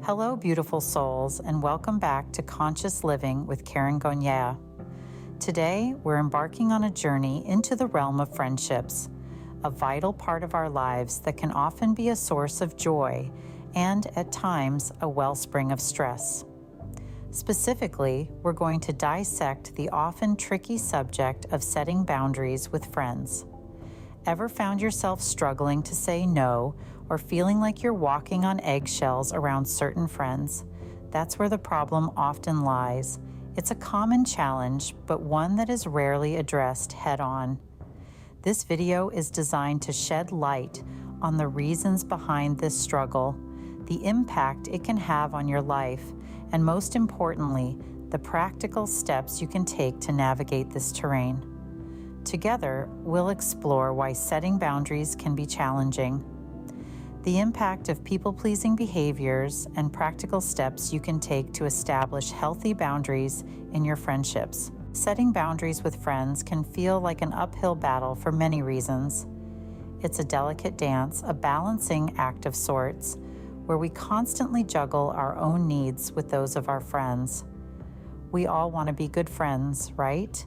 Hello, beautiful souls, and welcome back to Conscious Living with Karen Gonier. Today, we're embarking on a journey into the realm of friendships, a vital part of our lives that can often be a source of joy and, at times, a wellspring of stress. Specifically, we're going to dissect the often tricky subject of setting boundaries with friends. Ever found yourself struggling to say no or feeling like you're walking on eggshells around certain friends? That's where the problem often lies. It's a common challenge, but one that is rarely addressed head-on. This video is designed to shed light on the reasons behind this struggle, the impact it can have on your life, and most importantly, the practical steps you can take to navigate this terrain. Together, we'll explore why setting boundaries can be challenging, the impact of people-pleasing behaviors, and practical steps you can take to establish healthy boundaries in your friendships. Setting boundaries with friends can feel like an uphill battle for many reasons. It's a delicate dance, a balancing act of sorts, where we constantly juggle our own needs with those of our friends. We all want to be good friends, right?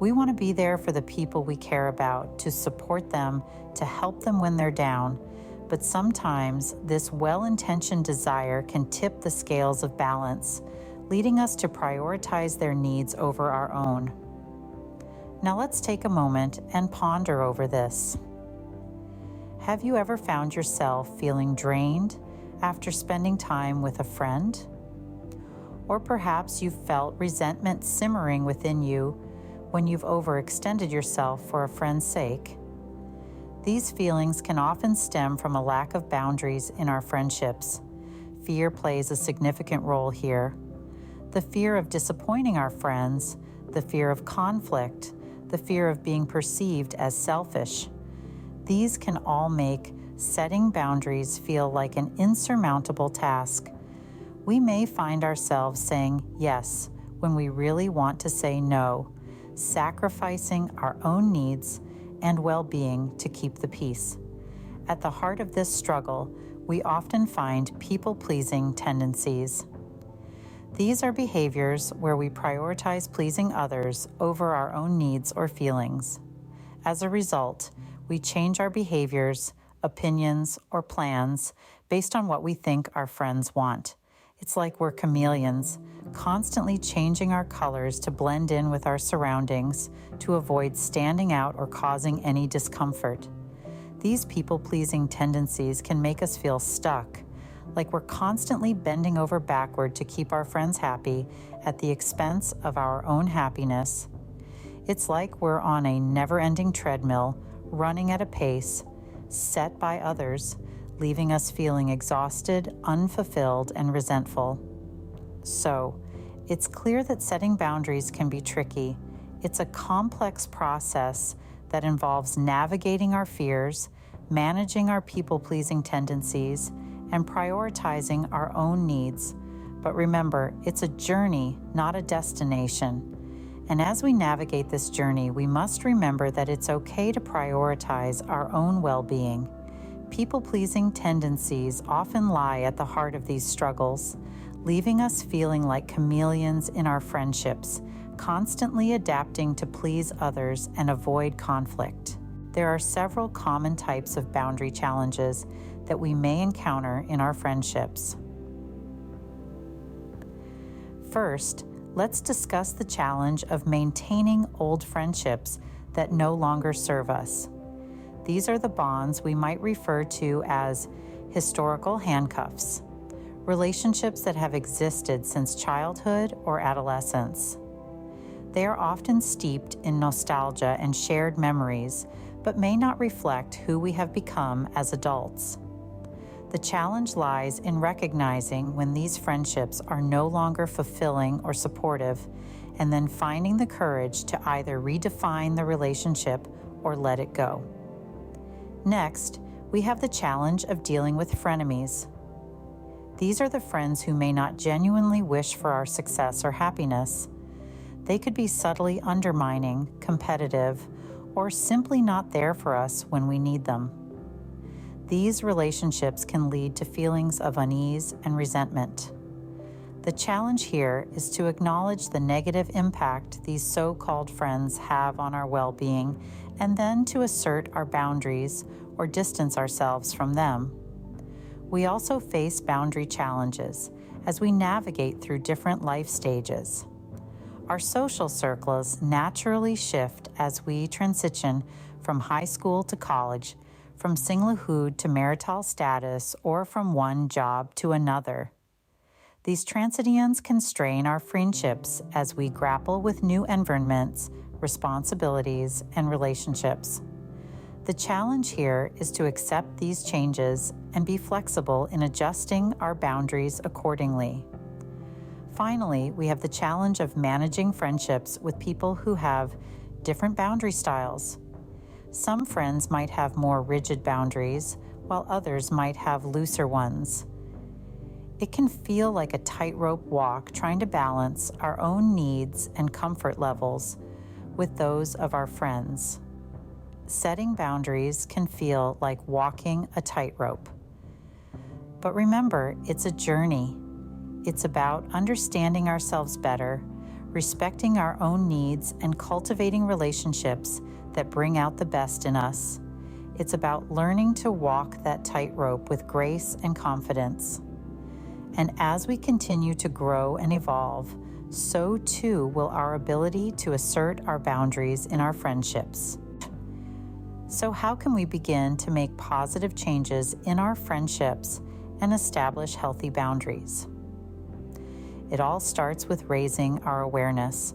We want to be there for the people we care about, to support them, to help them when they're down. But sometimes this well-intentioned desire can tip the scales of balance, leading us to prioritize their needs over our own. Now let's take a moment and ponder over this. Have you ever found yourself feeling drained after spending time with a friend? Or perhaps you've felt resentment simmering within you when you've overextended yourself for a friend's sake. These feelings can often stem from a lack of boundaries in our friendships. Fear plays a significant role here. The fear of disappointing our friends, the fear of conflict, the fear of being perceived as selfish. These can all make setting boundaries feel like an insurmountable task. We may find ourselves saying yes when we really want to say no, sacrificing our own needs and well-being to keep the peace. At the heart of this struggle, we often find people-pleasing tendencies. These are behaviors where we prioritize pleasing others over our own needs or feelings. As a result, we change our behaviors, opinions, or plans based on what we think our friends want. It's like we're chameleons, constantly changing our colors to blend in with our surroundings to avoid standing out or causing any discomfort. These people-pleasing tendencies can make us feel stuck, like we're constantly bending over backward to keep our friends happy at the expense of our own happiness. It's like we're on a never-ending treadmill, running at a pace set by others, leaving us feeling exhausted, unfulfilled, and resentful. So, it's clear that setting boundaries can be tricky. It's a complex process that involves navigating our fears, managing our people-pleasing tendencies, and prioritizing our own needs. But remember, it's a journey, not a destination. And as we navigate this journey, we must remember that it's okay to prioritize our own well-being. People-pleasing tendencies often lie at the heart of these struggles, leaving us feeling like chameleons in our friendships, constantly adapting to please others and avoid conflict. There are several common types of boundary challenges that we may encounter in our friendships. First, let's discuss the challenge of maintaining old friendships that no longer serve us. These are the bonds we might refer to as historical handcuffs, relationships that have existed since childhood or adolescence. They are often steeped in nostalgia and shared memories, but may not reflect who we have become as adults. The challenge lies in recognizing when these friendships are no longer fulfilling or supportive, and then finding the courage to either redefine the relationship or let it go. Next, we have the challenge of dealing with frenemies. These are the friends who may not genuinely wish for our success or happiness. They could be subtly undermining, competitive, or simply not there for us when we need them. These relationships can lead to feelings of unease and resentment. The challenge here is to acknowledge the negative impact these so-called friends have on our well-being, and then to assert our boundaries or distance ourselves from them. We also face boundary challenges as we navigate through different life stages. Our social circles naturally shift as we transition from high school to college, from singlehood to marital status, or from one job to another. These transitions can strain our friendships as we grapple with new environments, responsibilities, and relationships. The challenge here is to accept these changes and be flexible in adjusting our boundaries accordingly. Finally, we have the challenge of managing friendships with people who have different boundary styles. Some friends might have more rigid boundaries, while others might have looser ones. It can feel like a tightrope walk trying to balance our own needs and comfort levels with those of our friends. Setting boundaries can feel like walking a tightrope. But remember, it's a journey. It's about understanding ourselves better, respecting our own needs, and cultivating relationships that bring out the best in us. It's about learning to walk that tightrope with grace and confidence. And as we continue to grow and evolve, so too will our ability to assert our boundaries in our friendships. So how can we begin to make positive changes in our friendships and establish healthy boundaries? It all starts with raising our awareness.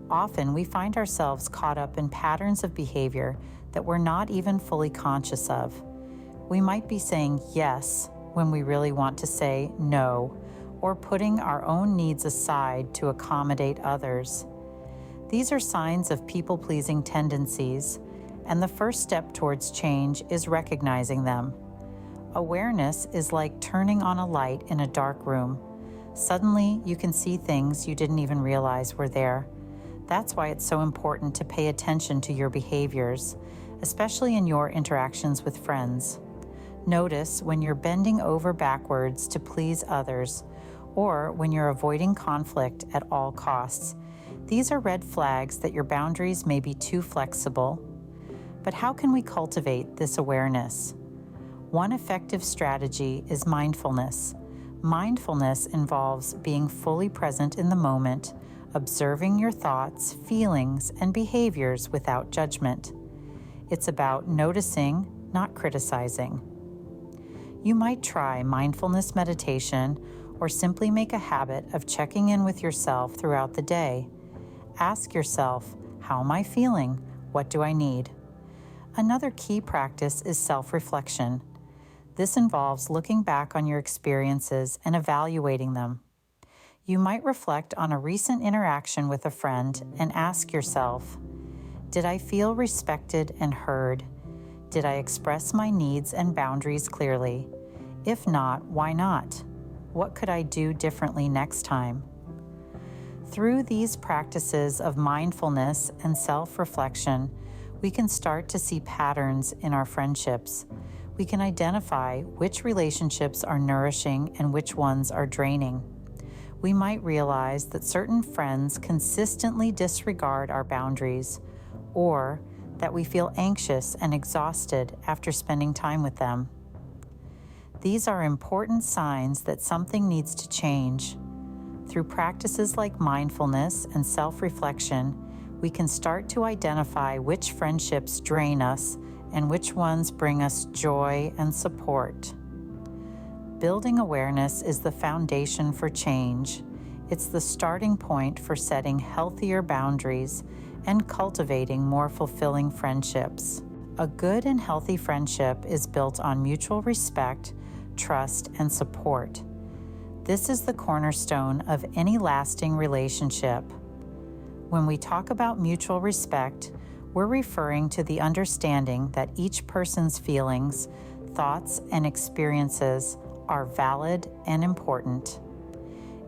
Often we find ourselves caught up in patterns of behavior that we're not even fully conscious of. We might be saying yes when we really want to say no, or putting our own needs aside to accommodate others. These are signs of people-pleasing tendencies, and the first step towards change is recognizing them. Awareness is like turning on a light in a dark room. Suddenly, you can see things you didn't even realize were there. That's why it's so important to pay attention to your behaviors, especially in your interactions with friends. Notice when you're bending over backwards to please others, or when you're avoiding conflict at all costs. These are red flags that your boundaries may be too flexible. But how can we cultivate this awareness? One effective strategy is mindfulness. Mindfulness involves being fully present in the moment, observing your thoughts, feelings, and behaviors without judgment. It's about noticing, not criticizing. You might try mindfulness meditation or simply make a habit of checking in with yourself throughout the day. Ask yourself, how am I feeling? What do I need? Another key practice is self-reflection. This involves looking back on your experiences and evaluating them. You might reflect on a recent interaction with a friend and ask yourself, did I feel respected and heard? Did I express my needs and boundaries clearly? If not, why not? What could I do differently next time? Through these practices of mindfulness and self-reflection, we can start to see patterns in our friendships. We can identify which relationships are nourishing and which ones are draining. We might realize that certain friends consistently disregard our boundaries, or that we feel anxious and exhausted after spending time with them. These are important signs that something needs to change. Through practices like mindfulness and self-reflection, we can start to identify which friendships drain us and which ones bring us joy and support. Building awareness is the foundation for change. It's the starting point for setting healthier boundaries and cultivating more fulfilling friendships. A good and healthy friendship is built on mutual respect, trust, and support. This is the cornerstone of any lasting relationship. When we talk about mutual respect, we're referring to the understanding that each person's feelings, thoughts, and experiences are valid and important.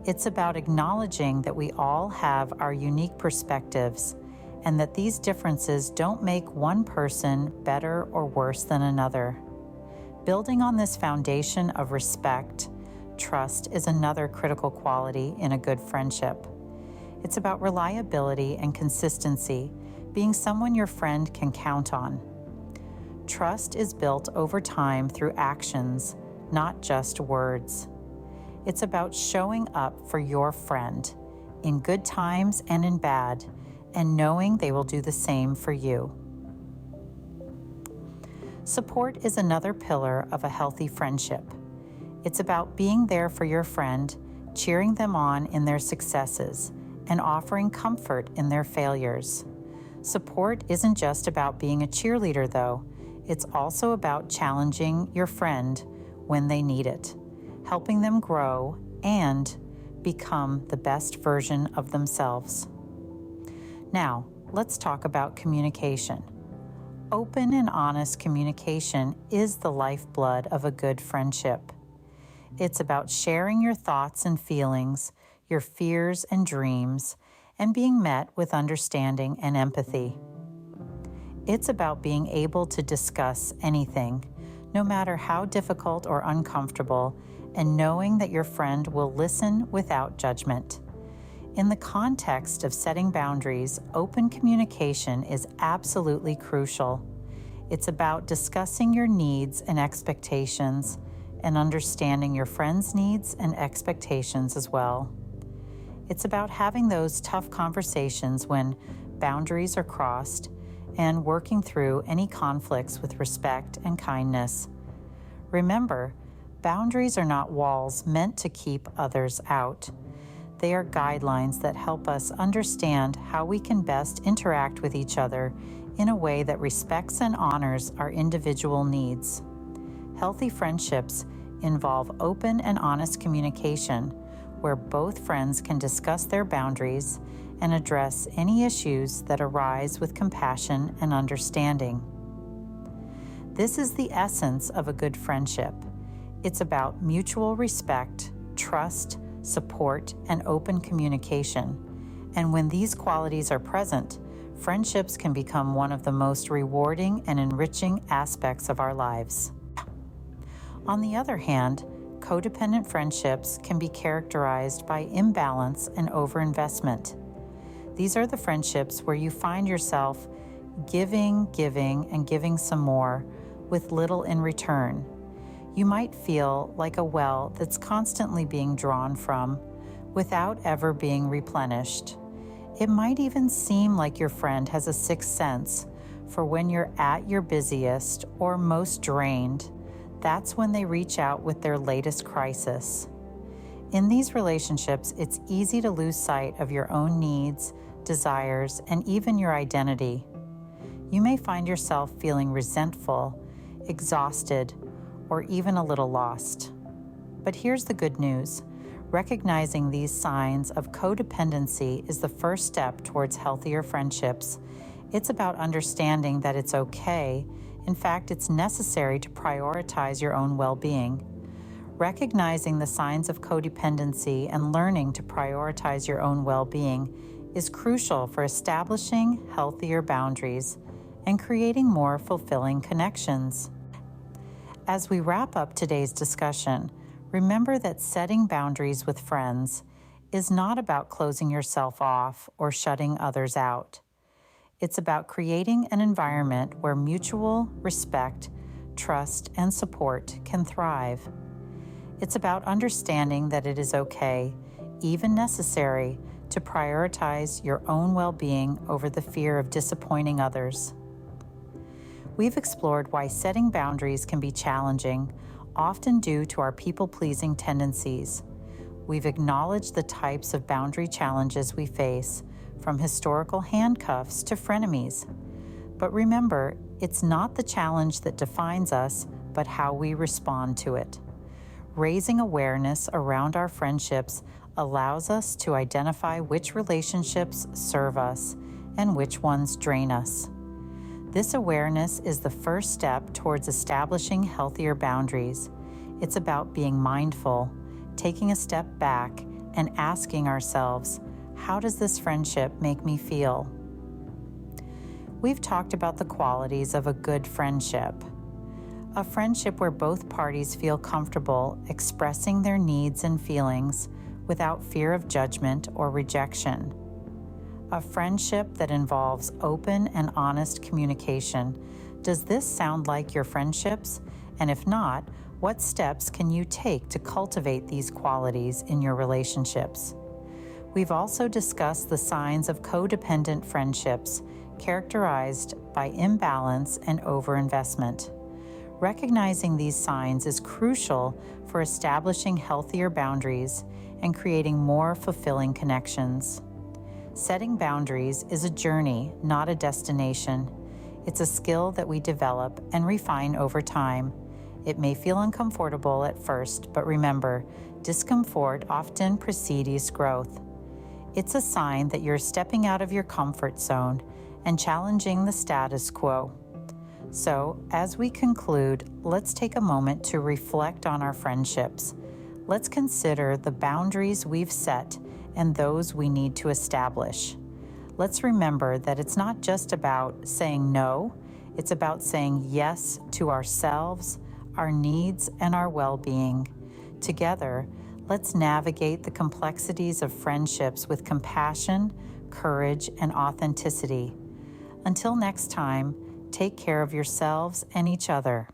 It's about acknowledging that we all have our unique perspectives and that these differences don't make one person better or worse than another. Building on this foundation of respect, trust is another critical quality in a good friendship. It's about reliability and consistency, being someone your friend can count on. Trust is built over time through actions, not just words. It's about showing up for your friend in good times and in bad, and knowing they will do the same for you. Support is another pillar of a healthy friendship. It's about being there for your friend, cheering them on in their successes, and offering comfort in their failures. Support isn't just about being a cheerleader, though. It's also about challenging your friend when they need it, helping them grow and become the best version of themselves. Now, let's talk about communication. Open and honest communication is the lifeblood of a good friendship. It's about sharing your thoughts and feelings, your fears and dreams, and being met with understanding and empathy. It's about being able to discuss anything, no matter how difficult or uncomfortable, and knowing that your friend will listen without judgment. In the context of setting boundaries, open communication is absolutely crucial. It's about discussing your needs and expectations and understanding your friend's needs and expectations as well. It's about having those tough conversations when boundaries are crossed and working through any conflicts with respect and kindness. Remember, boundaries are not walls meant to keep others out. They are guidelines that help us understand how we can best interact with each other in a way that respects and honors our individual needs. Healthy friendships involve open and honest communication, where both friends can discuss their boundaries and address any issues that arise with compassion and understanding. This is the essence of a good friendship. It's about mutual respect, trust, support, and open communication. And when these qualities are present, friendships can become one of the most rewarding and enriching aspects of our lives. On the other hand, codependent friendships can be characterized by imbalance and overinvestment. These are the friendships where you find yourself giving, and giving some more with little in return. You might feel like a well that's constantly being drawn from without ever being replenished. It might even seem like your friend has a sixth sense for when you're at your busiest or most drained. That's when they reach out with their latest crisis. In these relationships, it's easy to lose sight of your own needs, desires, and even your identity. You may find yourself feeling resentful, exhausted, or even a little lost. But here's the good news. Recognizing these signs of codependency is the first step towards healthier friendships. It's about understanding that it's okay. In fact, it's necessary to prioritize your own well-being. Recognizing the signs of codependency and learning to prioritize your own well-being is crucial for establishing healthier boundaries and creating more fulfilling connections. As we wrap up today's discussion, remember that setting boundaries with friends is not about closing yourself off or shutting others out. It's about creating an environment where mutual respect, trust, and support can thrive. It's about understanding that it is okay, even necessary, to prioritize your own well-being over the fear of disappointing others. We've explored why setting boundaries can be challenging, often due to our people-pleasing tendencies. We've acknowledged the types of boundary challenges we face, from historical handcuffs to frenemies. But remember, it's not the challenge that defines us, but how we respond to it. Raising awareness around our friendships allows us to identify which relationships serve us and which ones drain us. This awareness is the first step towards establishing healthier boundaries. It's about being mindful, taking a step back, and asking ourselves, how does this friendship make me feel? We've talked about the qualities of a good friendship. A friendship where both parties feel comfortable expressing their needs and feelings without fear of judgment or rejection. A friendship that involves open and honest communication. Does this sound like your friendships? And if not, what steps can you take to cultivate these qualities in your relationships? We've also discussed the signs of codependent friendships, characterized by imbalance and overinvestment. Recognizing these signs is crucial for establishing healthier boundaries and creating more fulfilling connections. Setting boundaries is a journey, not a destination. It's a skill that we develop and refine over time. It may feel uncomfortable at first, but remember, discomfort often precedes growth. It's a sign that you're stepping out of your comfort zone and challenging the status quo. So, as we conclude, let's take a moment to reflect on our friendships. Let's consider the boundaries we've set and those we need to establish. Let's remember that it's not just about saying no, it's about saying yes to ourselves, our needs, and our well-being. Together, let's navigate the complexities of friendships with compassion, courage, and authenticity. Until next time, take care of yourselves and each other.